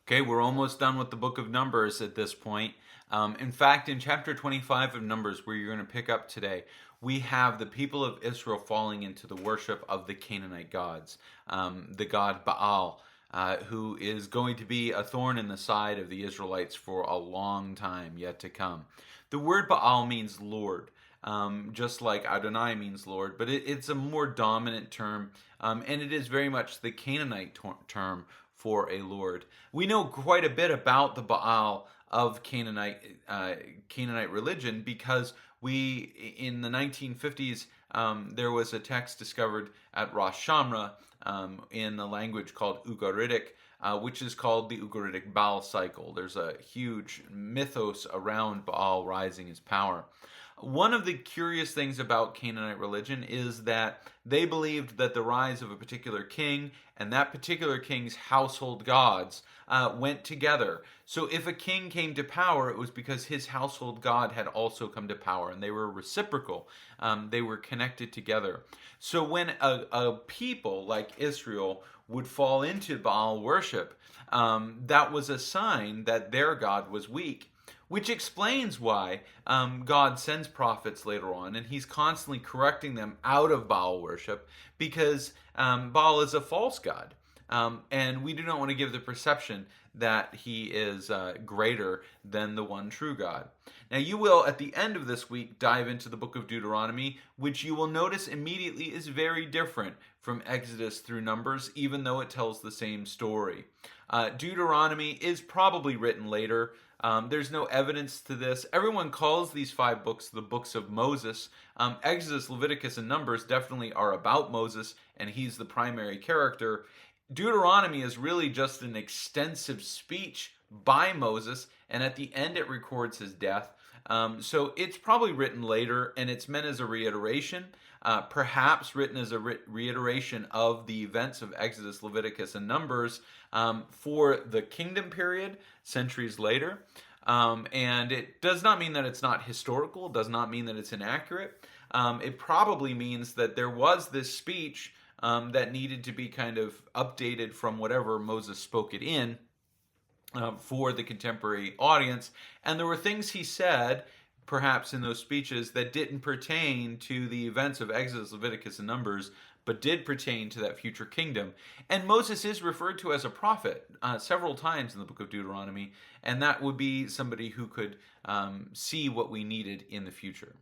Okay, we're almost done with the book of Numbers at this point. In fact, in chapter 25 of Numbers, where you're going to pick up today, we have the people of Israel falling into the worship of the Canaanite gods, the god Baal, who is going to be a thorn in the side of the Israelites for a long time yet to come. The word Baal means Lord. Just like Adonai means Lord, but it's a more dominant term, and it is very much the Canaanite term for a Lord. We know quite a bit about the Baal of Canaanite religion because we in the 1950s there was a text discovered at Rosh Shamra in a language called Ugaritic, which is called the Ugaritic Baal cycle. There's a huge mythos around Baal rising his power. One of the curious things about Canaanite religion is that they believed that the rise of a particular king and that particular king's household gods went together. So if a king came to power, it was because his household god had also come to power, and they were reciprocal. They were connected together. So when a people like Israel would fall into Baal worship, that was a sign that their god was weak, which explains why God sends prophets later on, and he's constantly correcting them out of Baal worship because Baal is a false god. And we do not want to give the perception that he is greater than the one true God. Now, you will, at the end of this week, dive into the book of Deuteronomy, which you will notice immediately is very different from Exodus through Numbers, even though it tells the same story. Deuteronomy is probably written later. There's no evidence to this. Everyone calls these 5 books the books of Moses. Exodus, Leviticus, and Numbers definitely are about Moses, and he's the primary character. Deuteronomy is really just an extensive speech by Moses, and at the end it records his death. So it's probably written later, and it's meant as a reiteration, perhaps written as a reiteration of the events of Exodus, Leviticus, and Numbers for the kingdom period, centuries later. And it does not mean that it's not historical, it does not mean that it's inaccurate. It probably means that there was this speech that needed to be kind of updated from whatever Moses spoke it in for the contemporary audience. And there were things he said, perhaps in those speeches, that didn't pertain to the events of Exodus, Leviticus, and Numbers, but did pertain to that future kingdom. And Moses is referred to as a prophet several times in the book of Deuteronomy, and that would be somebody who could see what we needed in the future.